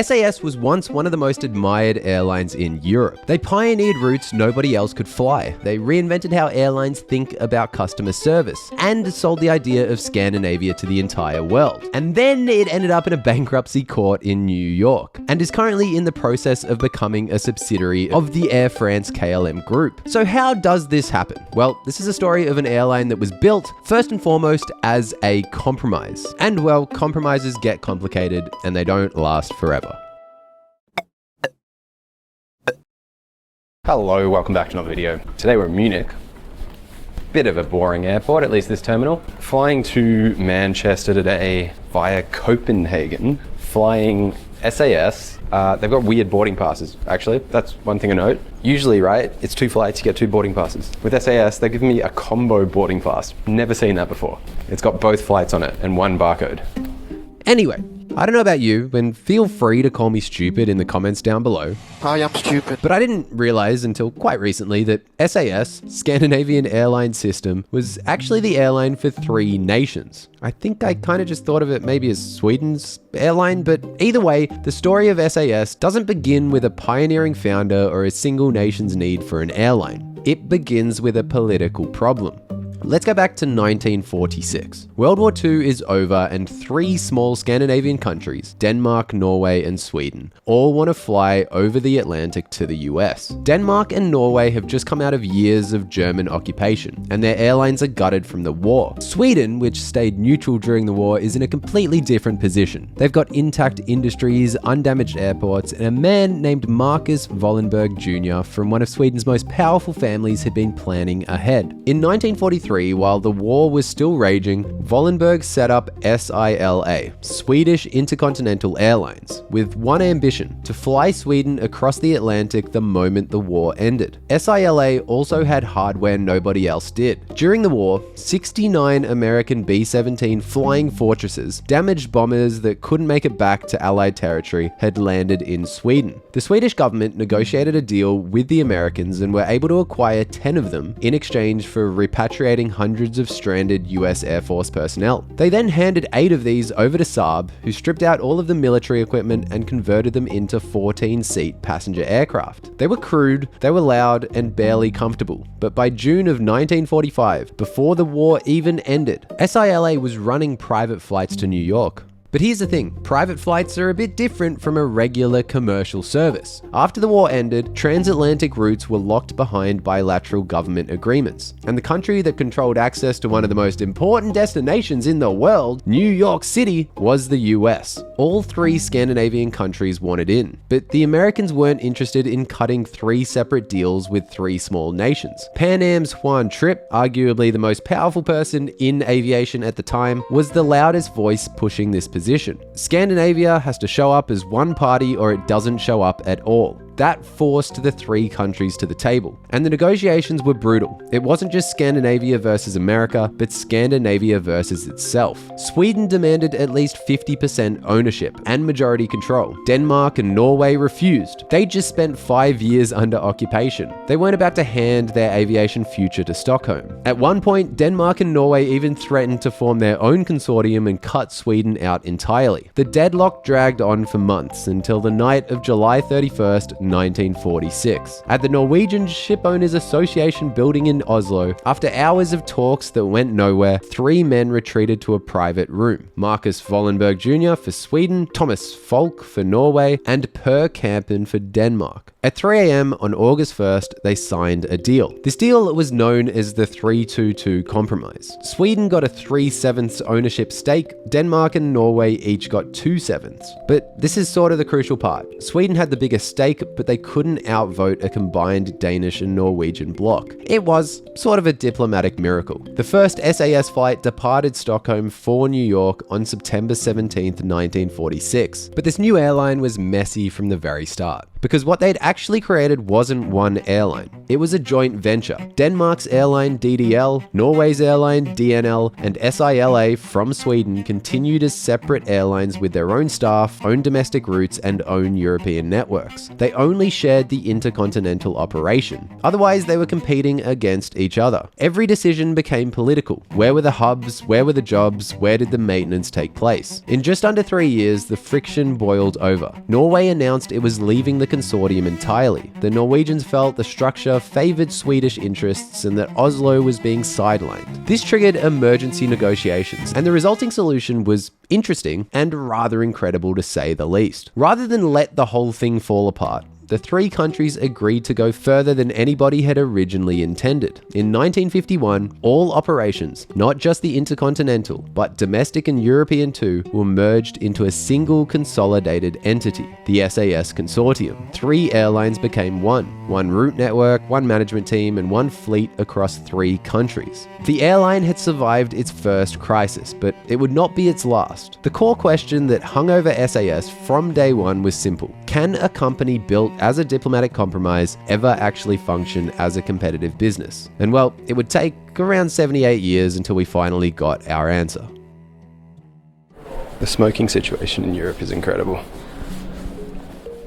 SAS was once one of the most admired airlines in Europe. They pioneered routes nobody else could fly. They reinvented how airlines think about customer service and sold the idea of Scandinavia to the entire world. And then it ended up in a bankruptcy court in New York and is currently in the process of becoming a subsidiary of the Air France KLM group. So how does this happen? Well, this is a story of an airline that was built first and foremost as a compromise. And well, compromises get complicated and they don't last forever. Hello, welcome back to another video. Today we're in Munich. Bit of a boring airport, at least this terminal. Flying to Manchester today via Copenhagen, flying SAS. They've got weird boarding passes, actually. That's one thing to note. Usually, right, it's 2 flights, you get 2 boarding passes. With SAS, they've given me a combo boarding pass. Never seen that before. It's got both flights on it and 1 barcode. Anyway, I don't know about you, and feel free to call me stupid in the comments down below. I am stupid. But I didn't realize until quite recently that SAS, Scandinavian Airline System, was actually the airline for 3 nations. I think I kind of just thought of it maybe as Sweden's airline, but either way, the story of SAS doesn't begin with a pioneering founder or a single nation's need for an airline. It begins with a political problem. Let's go back to 1946. World War II is over and 3 small Scandinavian countries, Denmark, Norway, and Sweden, all want to fly over the Atlantic to the US. Denmark and Norway have just come out of years of German occupation, and their airlines are gutted from the war. Sweden, which stayed neutral during the war, is in a completely different position. They've got intact industries, undamaged airports, and a man named Marcus Wallenberg Jr. from one of Sweden's most powerful families had been planning ahead. In 1943, while the war was still raging, Wallenberg set up SILA, Swedish Intercontinental Airlines, with one ambition: to fly Sweden across the Atlantic the moment the war ended. SILA also had hardware nobody else did. During the war, 69 American B-17 Flying Fortresses, damaged bombers that couldn't make it back to Allied territory, had landed in Sweden. The Swedish government negotiated a deal with the Americans and were able to acquire 10 of them in exchange for repatriating hundreds of stranded US Air Force personnel. They then handed 8 of these over to Saab, who stripped out all of the military equipment and converted them into 14-seat passenger aircraft. They were crude, they were loud, and barely comfortable. But by June of 1945, before the war even ended, SILA was running private flights to New York. But here's the thing, private flights are a bit different from a regular commercial service. After the war ended, transatlantic routes were locked behind bilateral government agreements, and the country that controlled access to one of the most important destinations in the world, New York City, was the US. All 3 Scandinavian countries wanted in, but the Americans weren't interested in cutting 3 separate deals with 3 small nations. Pan Am's Juan Trippe, arguably the most powerful person in aviation at the time, was the loudest voice pushing this position. Scandinavia has to show up as one party or it doesn't show up at all. That forced the 3 countries to the table, and the negotiations were brutal. It wasn't just Scandinavia versus America, but Scandinavia versus itself. Sweden demanded at least 50% ownership and majority control. Denmark and Norway refused. They just spent 5 years under occupation. They weren't about to hand their aviation future to Stockholm. At one point, Denmark and Norway even threatened to form their own consortium and cut Sweden out entirely. The deadlock dragged on for months until the night of July 31st, 1946. At the Norwegian Shipowners Association building in Oslo, after hours of talks that went nowhere, 3 men retreated to a private room. Marcus Wallenberg Jr. for Sweden, Thomas Falk for Norway, and Per Kampen for Denmark. At 3 AM on August 1st, they signed a deal. This deal was known as the 3-2-2 Compromise. Sweden got a 3/7 ownership stake, Denmark and Norway each got 2/7. But this is sort of the crucial part. Sweden had the biggest stake, but they couldn't outvote a combined Danish and Norwegian bloc. It was sort of a diplomatic miracle. The first SAS flight departed Stockholm for New York on September 17th, 1946. But this new airline was messy from the very start. because what they'd actually created wasn't one airline. It was a joint venture. Denmark's airline DDL, Norway's airline DNL, and SILA from Sweden continued as separate airlines with their own staff, own domestic routes, and own European networks. They only shared the intercontinental operation. Otherwise, they were competing against each other. Every decision became political. Where were the hubs? Where were the jobs? Where did the maintenance take place? In just under 3 years, the friction boiled over. Norway announced it was leaving the consortium entirely. The Norwegians felt the structure favoured Swedish interests and that Oslo was being sidelined. This triggered emergency negotiations, and the resulting solution was interesting and rather incredible to say the least. Rather than let the whole thing fall apart, the three countries agreed to go further than anybody had originally intended. In 1951, all operations, not just the intercontinental, but domestic and European too, were merged into a single consolidated entity, the SAS consortium. 3 airlines became one route network, one management team, and one fleet across 3 countries. The airline had survived its first crisis, but it would not be its last. The core question that hung over SAS from day one was simple. Can a company built as a diplomatic compromise ever actually function as a competitive business? And well, it would take around 78 years until we finally got our answer. The smoking situation in Europe is incredible.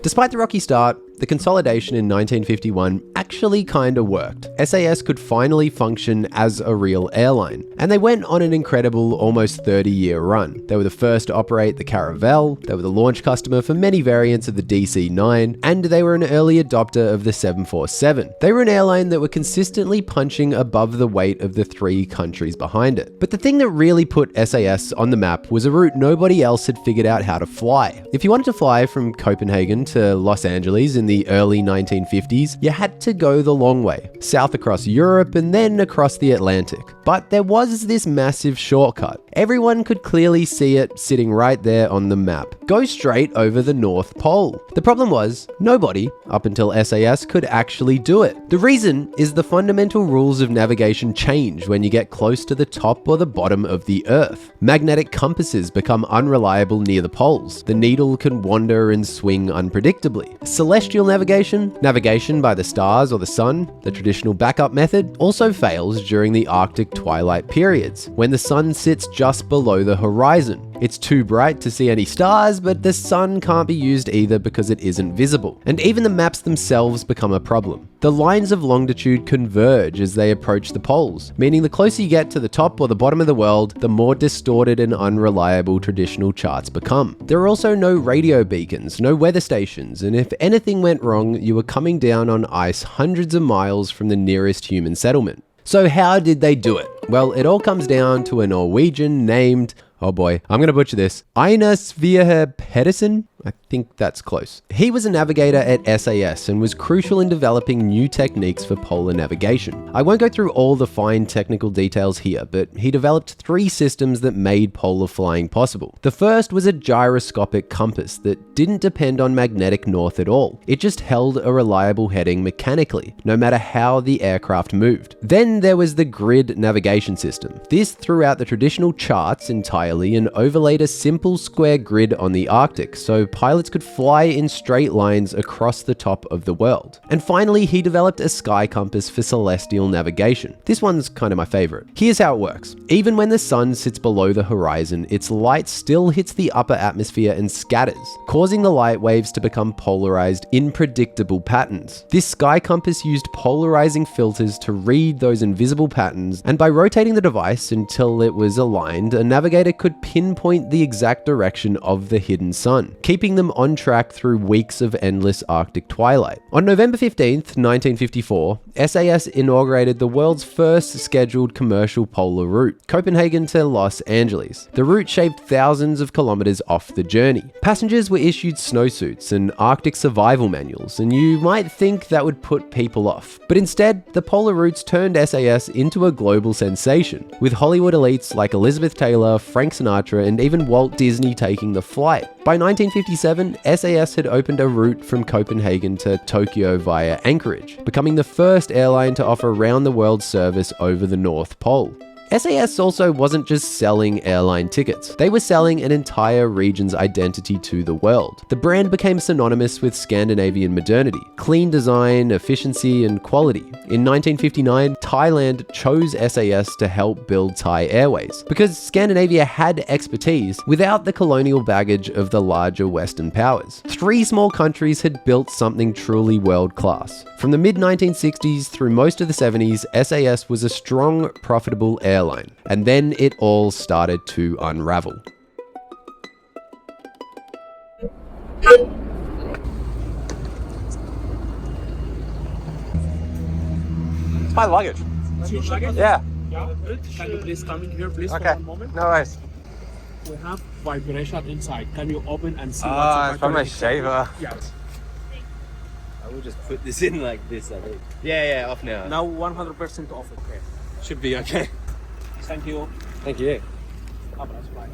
Despite the rocky start, the consolidation in 1951 actually kinda worked. SAS could finally function as a real airline, and they went on an incredible almost 30-year run. They were the first to operate the Caravelle, they were the launch customer for many variants of the DC-9, and they were an early adopter of the 747. They were an airline that were consistently punching above the weight of the 3 countries behind it. But the thing that really put SAS on the map was a route nobody else had figured out how to fly. If you wanted to fly from Copenhagen to Los Angeles in the early 1950s, you had to go the long way, south across Europe and then across the Atlantic. But there was this massive shortcut. Everyone could clearly see it sitting right there on the map. Go straight over the North Pole. The problem was, nobody, up until SAS, could actually do it. The reason is the fundamental rules of navigation change when you get close to the top or the bottom of the Earth. Magnetic compasses become unreliable near the poles. The needle can wander and swing unpredictably. Celestial navigation by the stars or the sun, the traditional backup method, also fails during the Arctic twilight periods, when the sun sits just below the horizon. It's too bright to see any stars, but the sun can't be used either because it isn't visible. And even the maps themselves become a problem. The lines of longitude converge as they approach the poles, meaning the closer you get to the top or the bottom of the world, the more distorted and unreliable traditional charts become. There are also no radio beacons, no weather stations, and if anything went wrong, you were coming down on ice hundreds of miles from the nearest human settlement. So how did they do it? Well, it all comes down to a Norwegian named, oh boy, I'm going to butcher this, Einar Sverre Pedersen? I think that's close. He was a navigator at SAS and was crucial in developing new techniques for polar navigation. I won't go through all the fine technical details here, but he developed 3 systems that made polar flying possible. The first was a gyroscopic compass that didn't depend on magnetic north at all. It just held a reliable heading mechanically, no matter how the aircraft moved. Then there was the grid navigation system. This threw out the traditional charts entirely and overlaid a simple square grid on the Arctic, so pilots could fly in straight lines across the top of the world. And finally, he developed a sky compass for celestial navigation. This one's kind of my favorite. Here's how it works. Even when the sun sits below the horizon, its light still hits the upper atmosphere and scatters, causing the light waves to become polarized in predictable patterns. This sky compass used polarizing filters to read those invisible patterns, and by rotating the device until it was aligned, a navigator could pinpoint the exact direction of the hidden sun, keeping them on track through weeks of endless Arctic twilight. On November 15th, 1954, SAS inaugurated the world's first scheduled commercial polar route, Copenhagen to Los Angeles. The route shaved thousands of kilometers off the journey. Passengers were issued snowsuits and Arctic survival manuals, and you might think that would put people off. But instead, the polar routes turned SAS into a global sensation, with Hollywood elites like Elizabeth Taylor, Frank Sinatra, and even Walt Disney taking the flight. By 1957, SAS had opened a route from Copenhagen to Tokyo via Anchorage, becoming the first airline to offer round-the-world service over the North Pole. SAS also wasn't just selling airline tickets. They were selling an entire region's identity to the world. The brand became synonymous with Scandinavian modernity, clean design, efficiency, and quality. In 1959, Thailand chose SAS to help build Thai Airways because Scandinavia had expertise without the colonial baggage of the larger Western powers. 3 small countries had built something truly world-class. From the mid-1960s through most of the 70s, SAS was a strong, profitable airline. And then it all started to unravel. It's my luggage. Luggage? Yeah. Yeah, good. Can you please come in here, please, Okay. for one moment? No worries. We have vibration inside. Can you open and see It's from my vibration? shaver. Yes. I will just put this in like this, I think. Yeah, off now. Now 100% off. Okay. Should be okay. Thank you. Thank you. Oh, that's fine.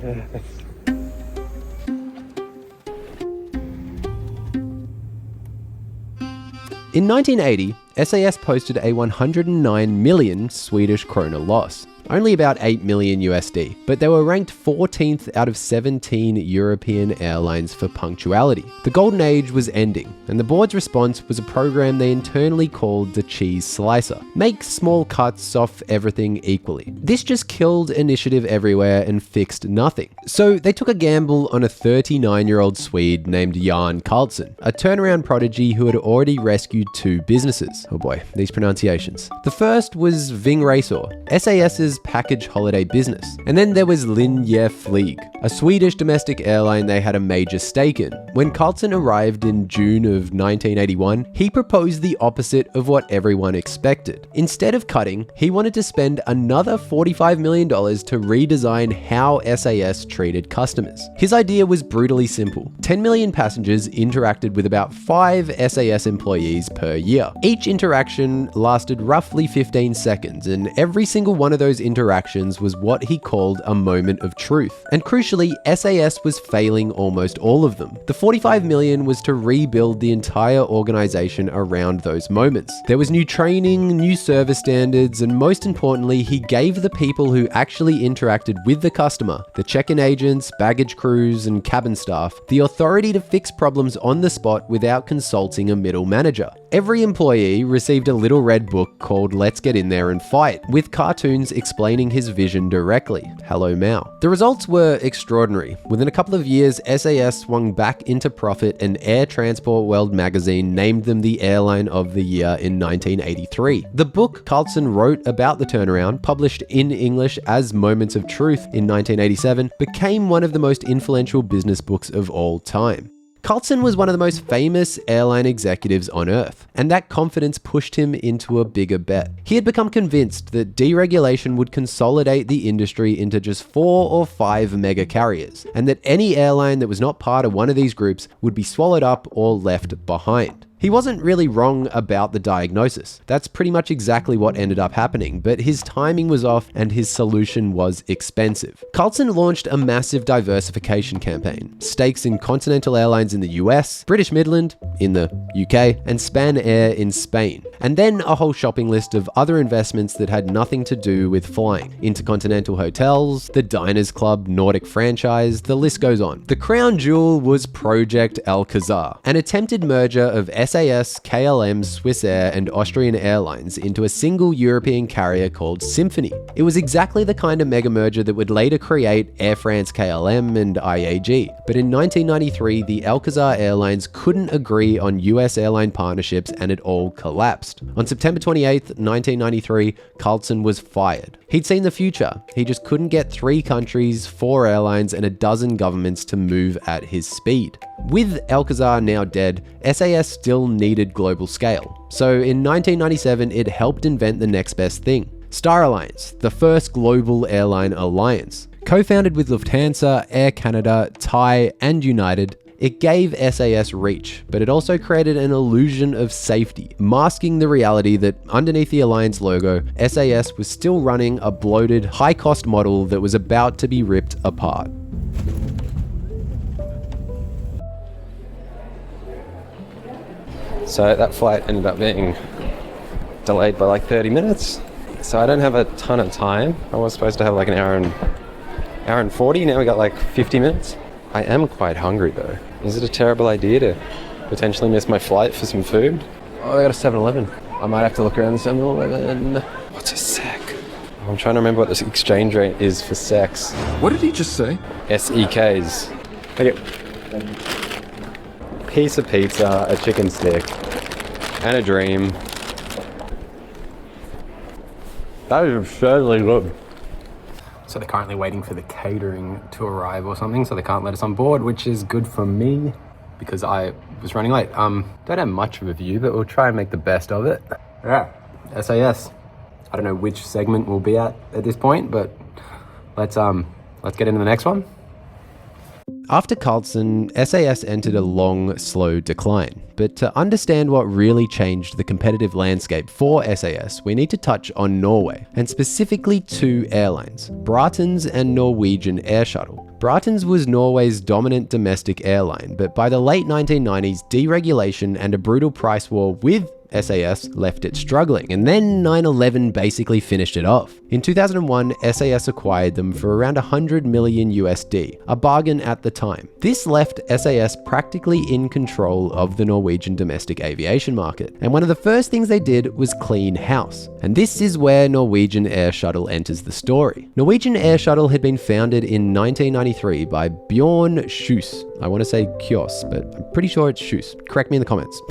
In 1980, SAS posted a 109 million Swedish krona loss. Only about 8 million USD, but they were ranked 14th out of 17 European airlines for punctuality. The golden age was ending, and the board's response was a program they internally called the cheese slicer. Make small cuts off everything equally. This just killed initiative everywhere and fixed nothing. So they took a gamble on a 39-year-old Swede named Jan Carlzon, a turnaround prodigy who had already rescued 2 businesses. Oh boy, these pronunciations. The first was Vingresor, SAS's package holiday business. And then there was Linjeflyg, a Swedish domestic airline they had a major stake in. When Carlzon arrived in June of 1981, he proposed the opposite of what everyone expected. Instead of cutting, he wanted to spend another $45 million to redesign how SAS treated customers. His idea was brutally simple. 10 million passengers interacted with about 5 SAS employees per year. Each interaction lasted roughly 15 seconds, and every single one of those interactions was what he called a moment of truth. And crucially, SAS was failing almost all of them. The 45 million was to rebuild the entire organization around those moments. There was new training, new service standards, and most importantly, he gave the people who actually interacted with the customer, the check-in agents, baggage crews, and cabin staff, the authority to fix problems on the spot without consulting a middle manager. Every employee received a little red book called Let's Get In There and Fight, with cartoons explaining his vision directly. Hello Mao. The results were extraordinary. Within a couple of years, SAS swung back into profit and Air Transport World magazine named them the Airline of the Year in 1983. The book Carlzon wrote about the turnaround, published in English as Moments of Truth in 1987, became one of the most influential business books of all time. Carlzon was one of the most famous airline executives on earth, and that confidence pushed him into a bigger bet. He had become convinced that deregulation would consolidate the industry into just 4 or 5 mega carriers, and that any airline that was not part of one of these groups would be swallowed up or left behind. He wasn't really wrong about the diagnosis. That's pretty much exactly what ended up happening, but his timing was off and his solution was expensive. Carlzon launched a massive diversification campaign. Stakes in Continental Airlines in the US, British Midland in the UK, and Span Air in Spain. And then a whole shopping list of other investments that had nothing to do with flying. Intercontinental Hotels, the Diners Club Nordic franchise, the list goes on. The crown jewel was Project Alcazar, an attempted merger of SAS, KLM, Swiss Air, and Austrian Airlines into a single European carrier called Symphony. It was exactly the kind of mega merger that would later create Air France KLM and IAG. But in 1993, the Alcazar Airlines couldn't agree on US airline partnerships and it all collapsed. On September 28, 1993, Carlzon was fired. He'd seen the future. He just couldn't get 3 countries, 4 airlines, and a dozen governments to move at his speed. With Alcazar now dead, SAS still needed global scale. So in 1997, it helped invent the next best thing. Star Alliance, the first global airline alliance. Co-founded with Lufthansa, Air Canada, Thai, and United, it gave SAS reach, but it also created an illusion of safety, masking the reality that underneath the Alliance logo, SAS was still running a bloated, high-cost model that was about to be ripped apart. So that flight ended up being delayed by like 30 minutes. So I don't have a ton of time. I was supposed to have like an hour and 40. Now we got like 50 minutes. I am quite hungry though. Is it a terrible idea to potentially miss my flight for some food? Oh, I got a 7-Eleven. I might have to look around the 7-Eleven. What's a sec? I'm trying to remember what this exchange rate is for sex. What did he just say? SEKs. Thank you. Piece of pizza, a chicken stick, and a dream. That is absurdly good. So they're currently waiting for the catering to arrive or something, so they can't let us on board, which is good for me because I was running late. Don't have much of a view, but we'll try and make the best of it. Yeah, SAS. I don't know which segment we'll be at this point, but let's get into the next one. After Carlzon, SAS entered a long, slow decline. But to understand what really changed the competitive landscape for SAS, we need to touch on Norway, and specifically two airlines, Bratons and Norwegian Air Shuttle. Bratons was Norway's dominant domestic airline, but by the late 1990s, deregulation and a brutal price war with SAS left it struggling, and then 9/11 basically finished it off. In 2001, SAS acquired them for around $100 million USD, a bargain at the time. This left SAS practically in control of the Norwegian domestic aviation market, and one of the first things they did was clean house. And this is where Norwegian Air Shuttle enters the story. Norwegian Air Shuttle had been founded in 1993 by Bjørn Kjus. I want to say Kjos, but I'm pretty sure it's Kjus. Correct me in the comments.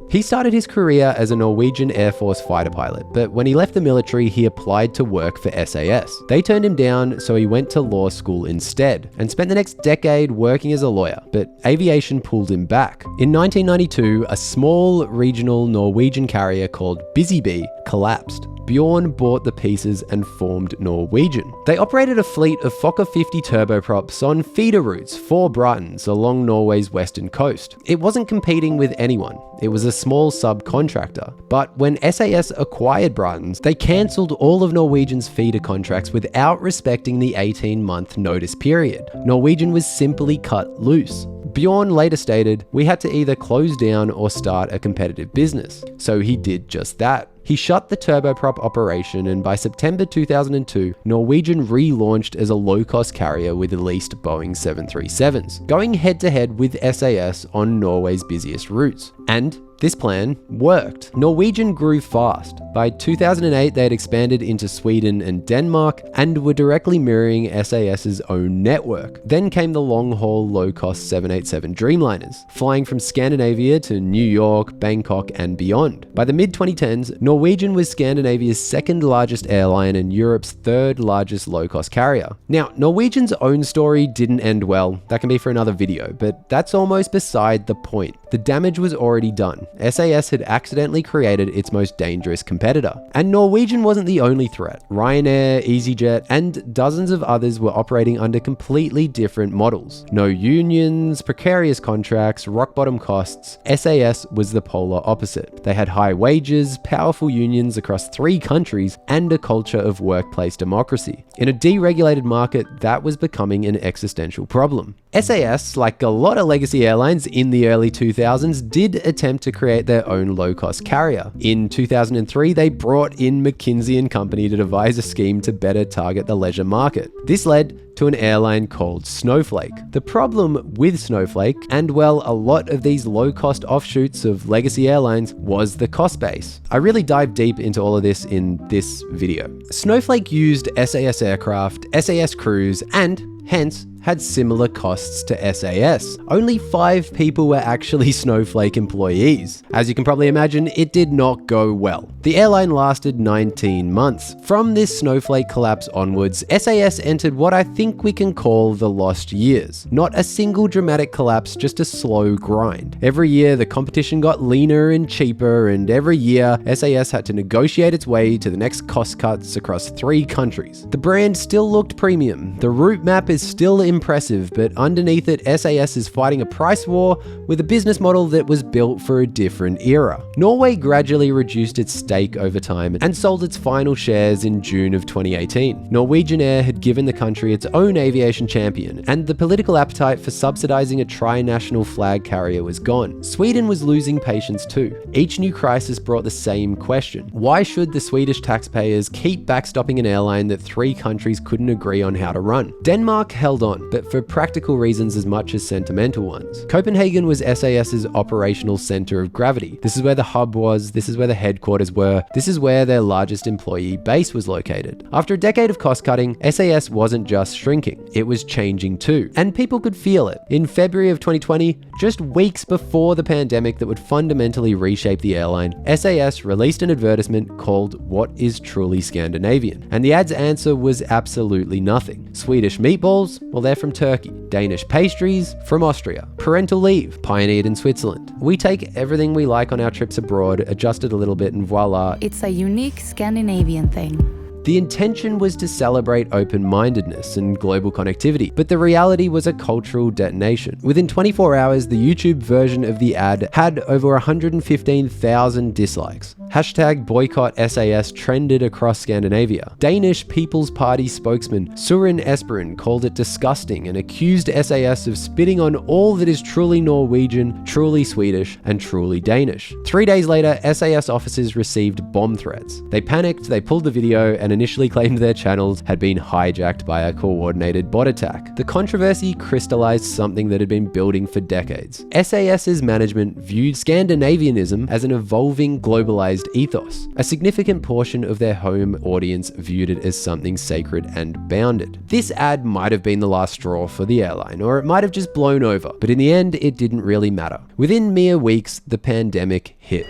He started his career as a Norwegian Air Force fighter pilot, but when he left the military, he applied to work for SAS. They turned him down, so he went to law school instead, and spent the next decade working as a lawyer, but aviation pulled him back. In 1992, a small regional Norwegian carrier called Busy Bee collapsed. Bjørn bought the pieces and formed Norwegian. They operated a fleet of Fokker 50 turboprops on feeder routes for Bratons along Norway's western coast. It wasn't competing with anyone. It was a small subcontractor. But when SAS acquired Bratons, they cancelled all of Norwegian's feeder contracts without respecting the 18-month notice period. Norwegian was simply cut loose. Bjørn later stated, "We had to either close down or start a competitive business." So he did just that. He shut the turboprop operation, and by September 2002, Norwegian relaunched as a low-cost carrier with at least Boeing 737s, going head-to-head with SAS on Norway's busiest routes. And this plan worked. Norwegian grew fast. By 2008, they had expanded into Sweden and Denmark and were directly mirroring SAS's own network. Then came the long-haul, low-cost 787 Dreamliners, flying from Scandinavia to New York, Bangkok, and beyond. By the mid-2010s, Norwegian was Scandinavia's second largest airline and Europe's third largest low-cost carrier. Now, Norwegian's own story didn't end well. That can be for another video, but that's almost beside the point. The damage was already done. SAS had accidentally created its most dangerous competitor. And Norwegian wasn't the only threat. Ryanair, EasyJet, and dozens of others were operating under completely different models. No unions, precarious contracts, rock-bottom costs. SAS was the polar opposite. They had high wages, powerful unions across 3 countries, and a culture of workplace democracy. In a deregulated market, that was becoming an existential problem. SAS, like a lot of legacy airlines in the early 2000s, did attempt to create their own low-cost carrier. In 2003, they brought in McKinsey & Company to devise a scheme to better target the leisure market. This led to an airline called Snowflake. The problem with Snowflake, and well, a lot of these low-cost offshoots of legacy airlines, was the cost base. I really dive deep into all of this in this video. Snowflake used SAS aircraft, SAS crews, and hence had similar costs to SAS. Only 5 people were actually Snowflake employees. As you can probably imagine, it did not go well. The airline lasted 19 months. From this Snowflake collapse onwards, SAS entered what I think we can call the lost years. Not a single dramatic collapse, just a slow grind. Every year, the competition got leaner and cheaper, and every year, SAS had to negotiate its way to the next cost cuts across 3 countries. The brand still looked premium. The route map is still impressive, but underneath it, SAS is fighting a price war with a business model that was built for a different era. Norway gradually reduced its stake over time and sold its final shares in June of 2018. Norwegian Air had given the country its own aviation champion, and the political appetite for subsidizing a tri-national flag carrier was gone. Sweden was losing patience too. Each new crisis brought the same question. Why should the Swedish taxpayers keep backstopping an airline that 3 countries couldn't agree on how to run? Denmark held on, but for practical reasons as much as sentimental ones. Copenhagen was SAS's operational center of gravity. This is where the hub was, this is where the headquarters were, this is where their largest employee base was located. After a decade of cost cutting, SAS wasn't just shrinking, it was changing too. And people could feel it. In February of 2020, just weeks before the pandemic that would fundamentally reshape the airline, SAS released an advertisement called "What is Truly Scandinavian?" And the ad's answer was absolutely nothing. Swedish meatballs? Well, they're from Turkey. Danish pastries? From Austria. Parental leave? Pioneered in Switzerland. We take everything we like on our trips abroad, adjust it a little bit, and voila. It's a unique Scandinavian thing. The intention was to celebrate open-mindedness and global connectivity, but the reality was a cultural detonation. Within 24 hours, the YouTube version of the ad had over 115,000 dislikes. Hashtag boycott SAS trended across Scandinavia. Danish People's Party spokesman Søren Espersen called it disgusting and accused SAS of spitting on all that is truly Norwegian, truly Swedish, and truly Danish. 3 days later, SAS officers received bomb threats. They panicked, they pulled the video, and initially claimed their channels had been hijacked by a coordinated bot attack. The controversy crystallized something that had been building for decades. SAS's management viewed Scandinavianism as an evolving, globalized ethos. A significant portion of their home audience viewed it as something sacred and bounded. This ad might have been the last straw for the airline, or it might have just blown over, but in the end, it didn't really matter. Within mere weeks, the pandemic hit.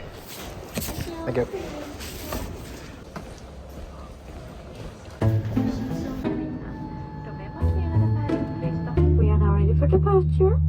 Thank you. We are now ready for departure.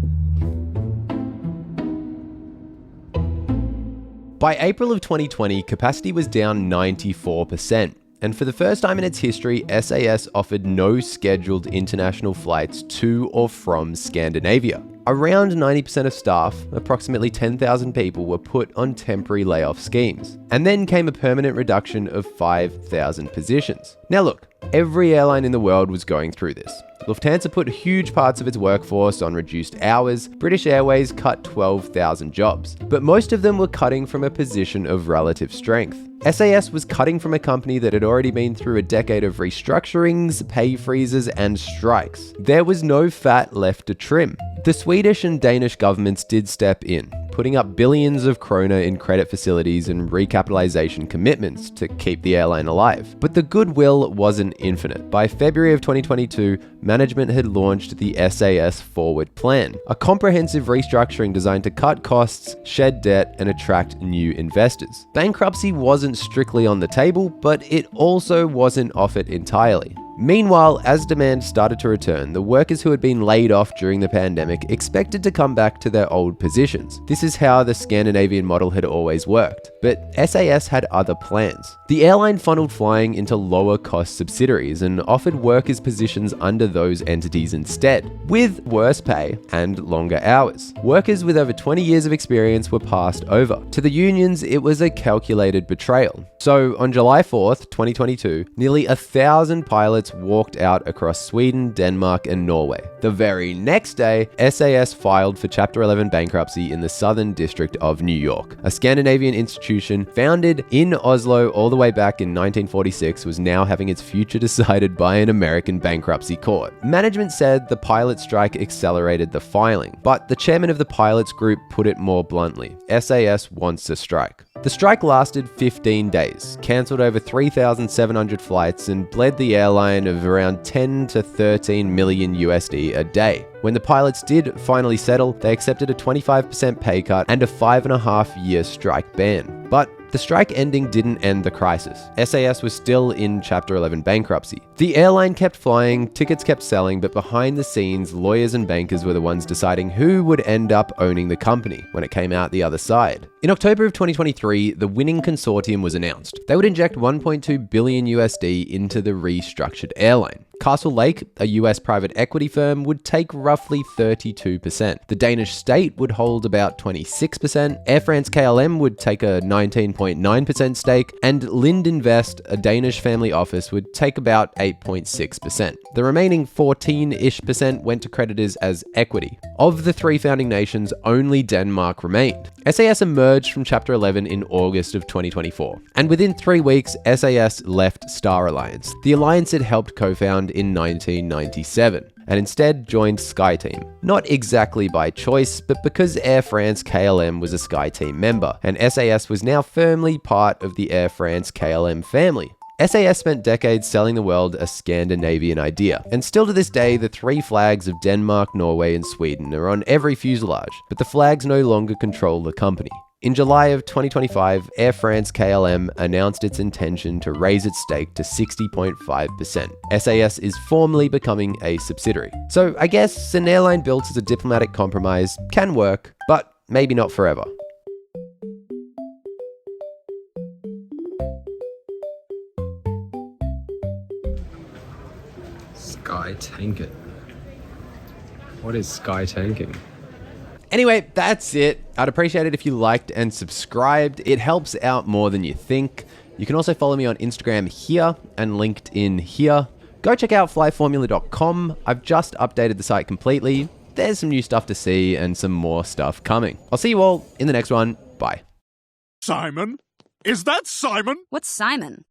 By April of 2020, capacity was down 94%. And for the first time in its history, SAS offered no scheduled international flights to or from Scandinavia. Around 90% of staff, approximately 10,000 people, were put on temporary layoff schemes. And then came a permanent reduction of 5,000 positions. Now look, every airline in the world was going through this. Lufthansa put huge parts of its workforce on reduced hours. British Airways cut 12,000 jobs. But most of them were cutting from a position of relative strength. SAS was cutting from a company that had already been through a decade of restructurings, pay freezes, and strikes. There was no fat left to trim. The Swedish and Danish governments did step in, putting up billions of kroner in credit facilities and recapitalization commitments to keep the airline alive. But the goodwill wasn't infinite. By February of 2022, management had launched the SAS Forward Plan, a comprehensive restructuring designed to cut costs, shed debt, and attract new investors. Bankruptcy wasn't strictly on the table, but it also wasn't off it entirely. Meanwhile, as demand started to return, the workers who had been laid off during the pandemic expected to come back to their old positions. This is how the Scandinavian model had always worked. But SAS had other plans. The airline funneled flying into lower cost subsidiaries and offered workers positions under those entities instead, with worse pay and longer hours. Workers with over 20 years of experience were passed over. To the unions, it was a calculated betrayal. So on July 4th, 2022, nearly 1,000 pilots walked out across Sweden, Denmark, and Norway. The very next day, SAS filed for Chapter 11 bankruptcy in the Southern District of New York. A Scandinavian institution founded in Oslo all the way back in 1946 was now having its future decided by an American bankruptcy court. Management said the pilot strike accelerated the filing, but the chairman of the pilots group put it more bluntly: SAS wants to strike. The strike lasted 15 days, cancelled over 3,700 flights, and bled the airline of around 10 to 13 million USD a day. When the pilots did finally settle, they accepted a 25% pay cut and a 5.5-year strike ban. But the strike ending didn't end the crisis. SAS was still in Chapter 11 bankruptcy. The airline kept flying, tickets kept selling, but behind the scenes, lawyers and bankers were the ones deciding who would end up owning the company when it came out the other side. In October of 2023, the winning consortium was announced. They would inject 1.2 billion USD into the restructured airline. Castle Lake, a US private equity firm, would take roughly 32%. The Danish state would hold about 26%. Air France-KLM would take a 19.9% stake, and Lind Invest, a Danish family office, would take about 8.6%. The remaining 14-ish% went to creditors as equity. Of the three founding nations, only Denmark remained. SAS emerged from Chapter 11 in August of 2024, and within 3 weeks, SAS left Star Alliance, the alliance it helped co-found in 1997, and instead joined SkyTeam. Not exactly by choice, but because Air France-KLM was a SkyTeam member, and SAS was now firmly part of the Air France-KLM family. SAS spent decades selling the world a Scandinavian idea, and still to this day, the three flags of Denmark, Norway, and Sweden are on every fuselage, but the flags no longer control the company. In July of 2025, Air France-KLM announced its intention to raise its stake to 60.5%. SAS is formally becoming a subsidiary. So I guess an airline built as a diplomatic compromise can work, but maybe not forever. Sky tanking. What is sky tanking? Anyway, that's it. I'd appreciate it if you liked and subscribed. It helps out more than you think. You can also follow me on Instagram here and LinkedIn here. Go check out flyformula.com. I've just updated the site completely. There's some new stuff to see and some more stuff coming. I'll see you all in the next one. Bye. Simon? Is that Simon? What's Simon?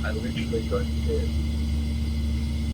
I literally got hit.